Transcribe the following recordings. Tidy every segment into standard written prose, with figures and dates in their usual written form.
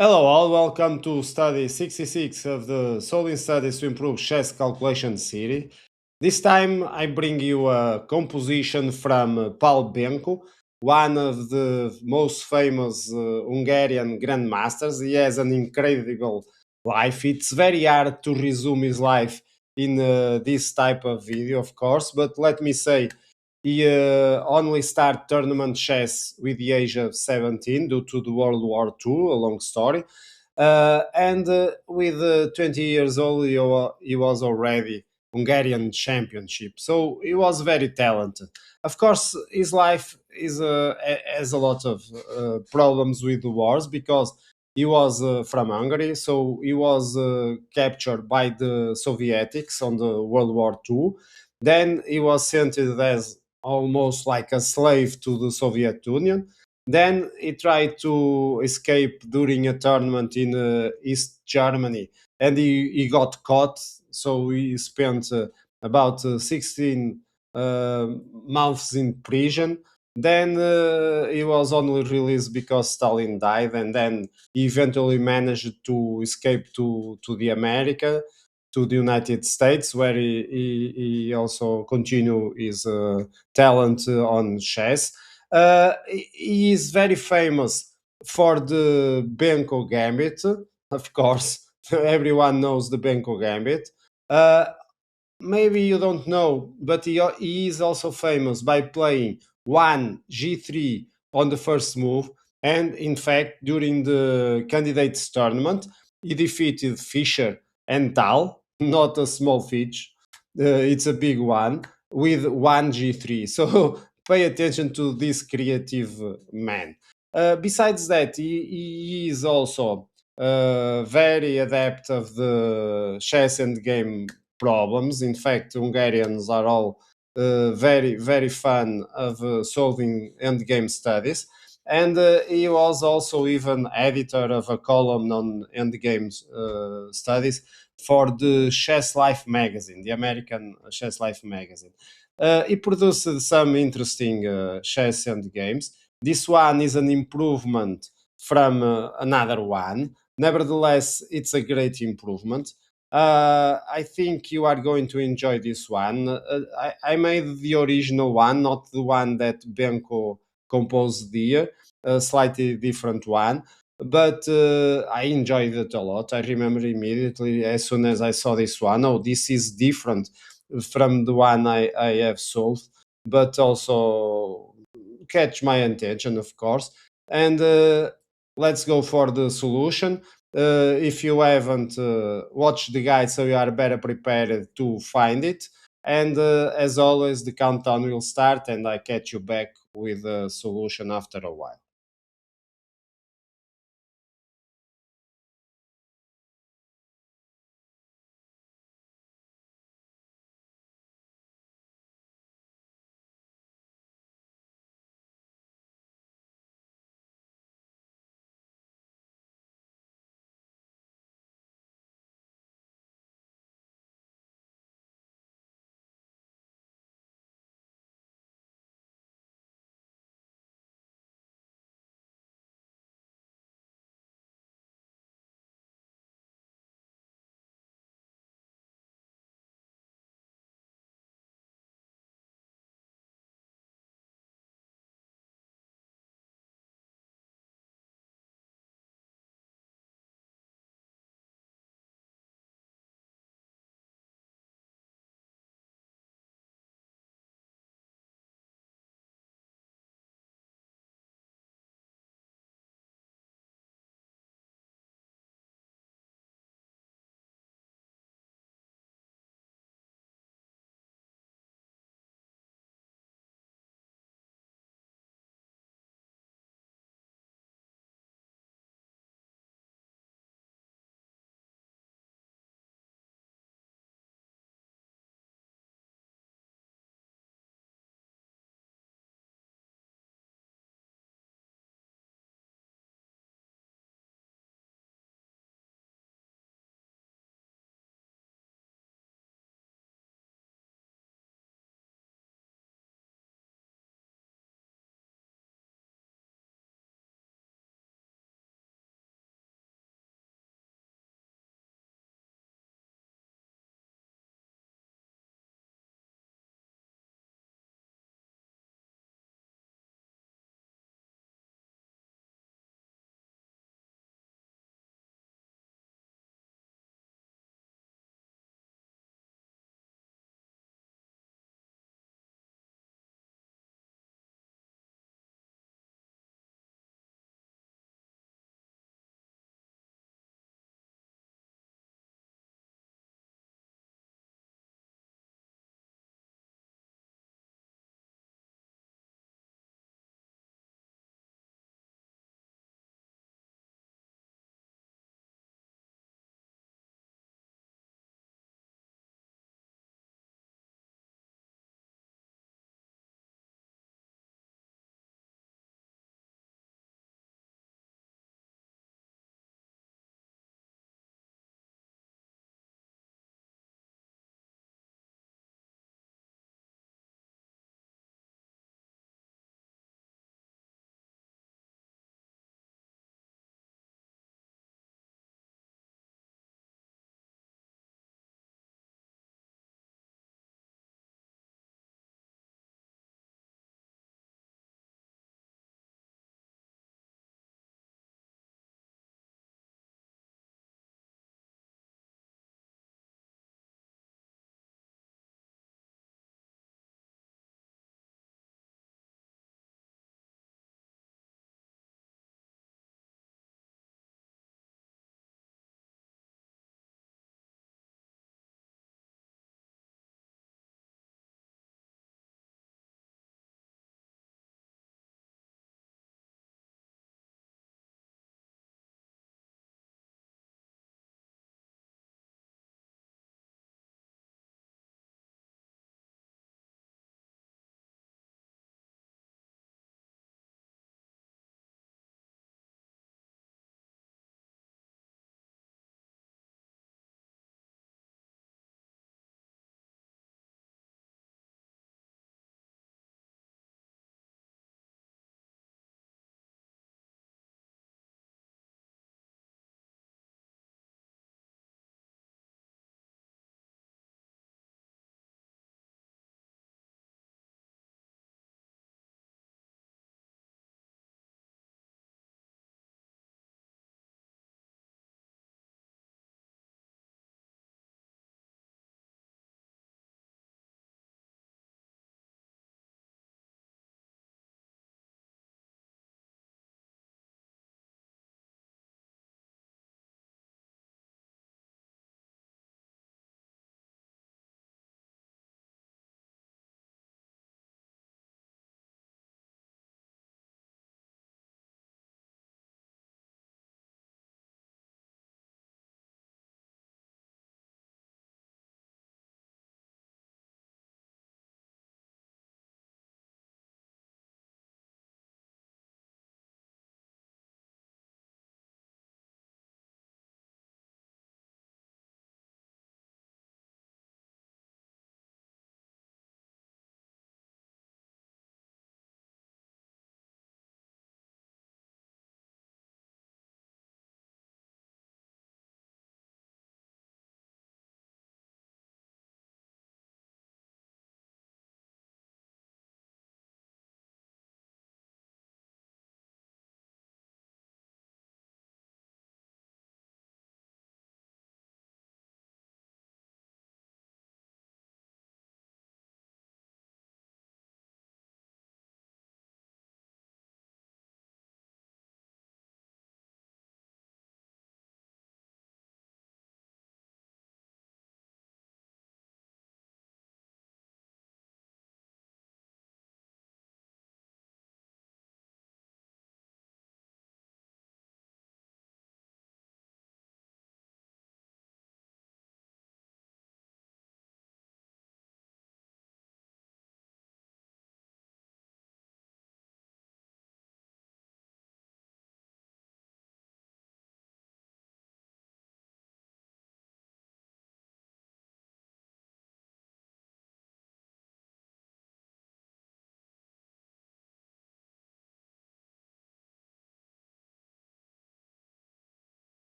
Hello all, welcome to study 66 of the Solving Studies to Improve Chess Calculation series. This time I bring you a composition from Paul Benko, one of the most famous Hungarian grandmasters. He has an incredible life. It's very hard to resume his life in this type of video, of course, but let me say he only started tournament chess with the age of 17 due to the World War II, a long story. And with 20 years old, he was already Hungarian championship. So he was very talented. Of course, his life has a lot of problems with the wars because he was from Hungary, so he was captured by the Sovietics on the World War II. Then he was sent as almost like a slave to the Soviet Union. Then he tried to escape during a tournament in East Germany, and he got caught. So he spent about 16 months in prison. Then he was only released because Stalin died, and then he eventually managed to escape to the America, to the United States, where he also continue his talent on chess. He is very famous for the Benko Gambit, of course. Everyone knows the Benko Gambit. Uh, Maybe you don't know, but he is also famous by playing 1 g3 on the first move. And in fact, during the candidates tournament, he defeated Fischer and Tal, not a small feat. It's a big one with 1 g3. So pay attention to this creative man. Besides that, he is also very adept of the chess and game problems. In fact, Hungarians are all very, very fan of solving endgame studies. And he was also even editor of a column on endgame studies for the Chess Life magazine, the American Chess Life magazine. He produced some interesting chess and games. This one is an improvement from another one. Nevertheless, it's a great improvement. I think you are going to enjoy this one. I made the original one, not the one that Benko composed here, a slightly different one. But I enjoyed it a lot. I remember immediately as soon as I saw this one, oh, this is different from the one I have solved, but also catch my attention, of course. And let's go for the solution. If you haven't watched the guide, so you are better prepared to find it. And as always, the countdown will start, and I catch you back with the solution after a while.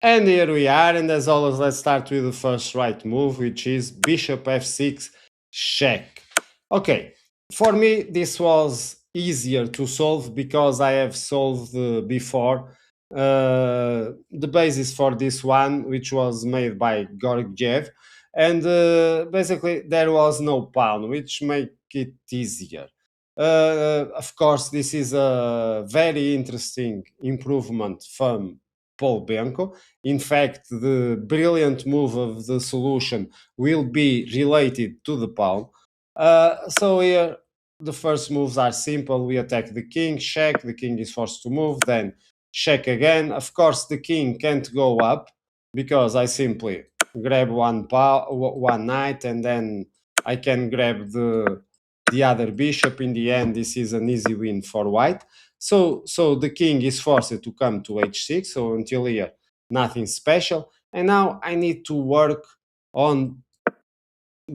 And here we are, and as always, let's start with the first right move, which is bishop f6 check. Okay, for me, this was easier to solve because I have solved before the basis for this one, which was made by Gorgiev. And basically, there was no pawn, which make it easier. Of course, this is a very interesting improvement from Paul Benko. In fact, the brilliant move of the solution will be related to the pawn. So here, the first moves are simple. We attack the king, check, the king is forced to move, then check again. Of course, the king can't go up because I simply grab one knight, and then I can grab the other bishop. In the end, this is an easy win for white. So the king is forced to come to h6. So until here, nothing special. And now I need to work on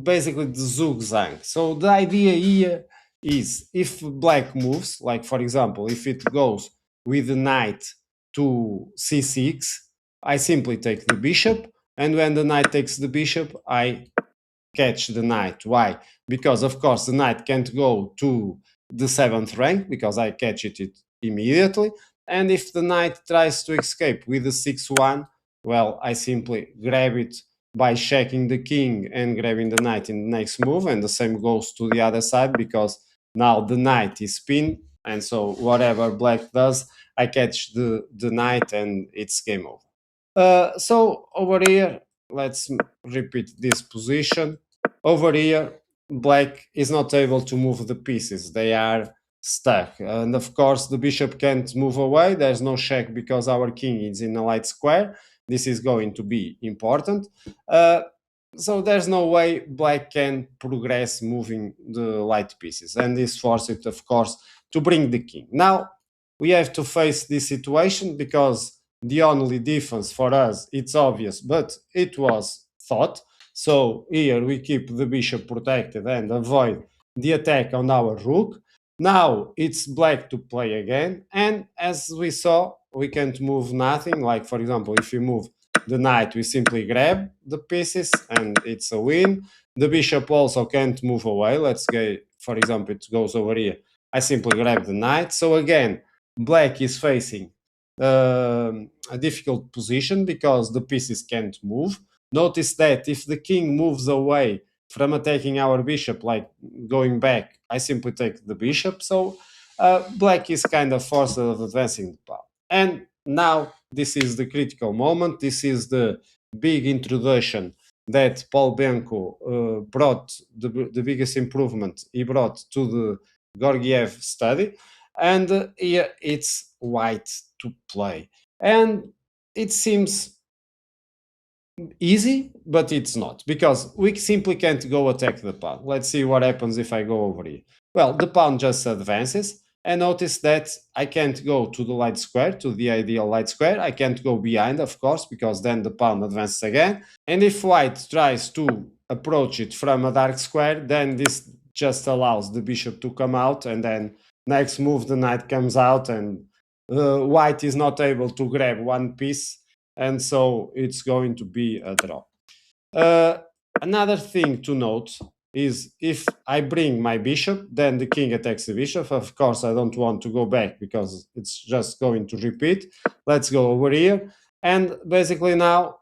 basically the zugzang. So the idea here is if black moves, like for example, if it goes with the knight to c6, I simply take the bishop, and when the knight takes the bishop, I catch the knight. Why? Because of course the knight can't go to the seventh rank because I catch it immediately. And if the knight tries to escape with the 6-1, well, I simply grab it by checking the king and grabbing the knight in the next move. And the same goes to the other side because now the knight is pinned. And so whatever black does, I catch the knight and it's game over. So over here, let's repeat this position. Over here, black is not able to move the pieces. They are stuck. And of course, the bishop can't move away. There's no check because our king is in a light square. This is going to be important. Uh, so there's no way black can progress moving the light pieces. And this forces it, of course, to bring the king. Now, we have to face this situation because the only defense for us, it's obvious, but it was thought. So here we keep the bishop protected and avoid the attack on our rook. Now it's black to play again. And as we saw, we can't move nothing. Like, for example, if you move the knight, we simply grab the pieces and it's a win. The bishop also can't move away. Let's go, for example, it goes over here. I simply grab the knight. So again, black is facing a difficult position because the pieces can't move. Notice that if the king moves away from attacking our bishop, like going back, I simply take the bishop. So black is kind of forced of advancing the pawn. And now this is the critical moment. This is the big introduction that Paul Benko brought, the biggest improvement he brought to the Gorgiev study. And here it's white to play. And it seems easy, but it's not because we simply can't go attack the pawn. Let's see what happens if I go over here. Well, the pawn just advances, and notice that I can't go to the light square, to the ideal light square. I can't go behind, of course, because then the pawn advances again. And if white tries to approach it from a dark square, then this just allows the bishop to come out, and then next move the knight comes out, and white is not able to grab one piece, and so it's going to be a draw. Uh, Another thing to note is if I bring my bishop, then the king attacks the bishop. Of course, I don't want to go back because it's just going to repeat. Let's go over here. And basically now,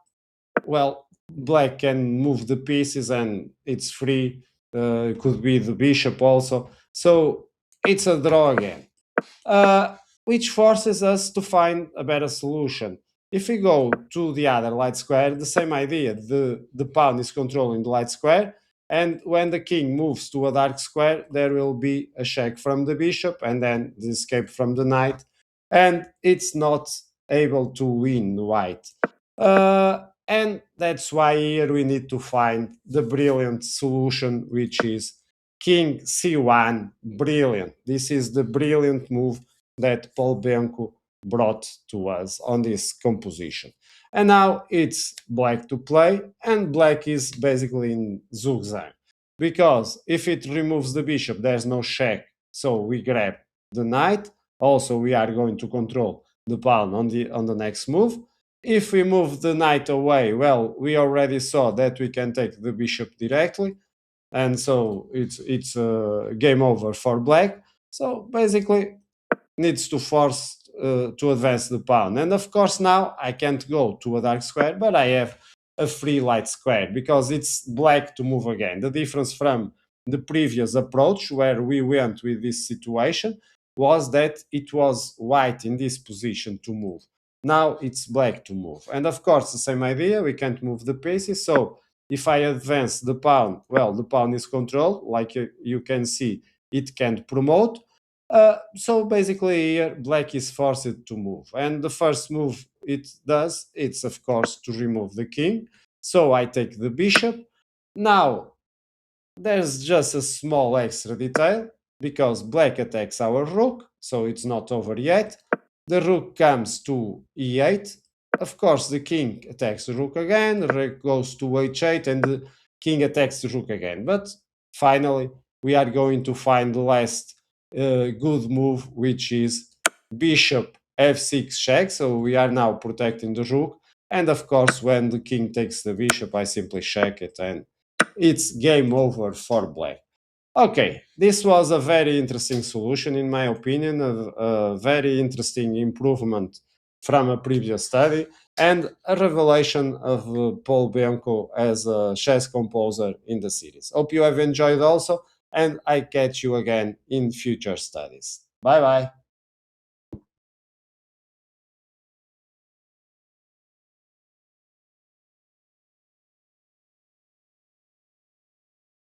well, black can move the pieces and it's free. It could be the bishop also. So it's a draw again, which forces us to find a better solution. If we go to the other light square, the same idea. The pawn is controlling the light square, and when the king moves to a dark square, there will be a check from the bishop and then the escape from the knight, and it's not able to win white. And that's why here we need to find the brilliant solution, which is king c1. Brilliant. This is the brilliant move that Paul Benko brought to us on this composition. And now it's black to play, and black is basically in zugzang. Because if it removes the bishop, there's no check, so we grab the knight. Also, we are going to control the pawn on the next move. If we move the knight away, well, we already saw that we can take the bishop directly, and so it's game over for black. So basically, needs to force to advance the pawn. And of course, now I can't go to a dark square, but I have a free light square because it's black to move again. The difference from the previous approach, where we went with this situation, was that it was white in this position to move. Now it's black to move. And of course, the same idea, we can't move the pieces. So if I advance the pawn, well, the pawn is controlled. Like you can see, it can't promote. So basically, here black is forced to move, and the first move it does, it's of course to remove the king. So I take the bishop. Now there's just a small extra detail because black attacks our rook, so it's not over yet. The rook comes to e8. Of course, the king attacks the rook again, the rook goes to h8, and the king attacks the rook again. But finally, we are going to find the last good move, which is bishop f6 check. So we are now protecting the rook. And of course, when the king takes the bishop, I simply check it and it's game over for black. Okay, this was a very interesting solution, in my opinion, a very interesting improvement from a previous study, and a revelation of Paul Benko as a chess composer in the series. Hope you have enjoyed also, and I catch you again in future studies. Bye bye.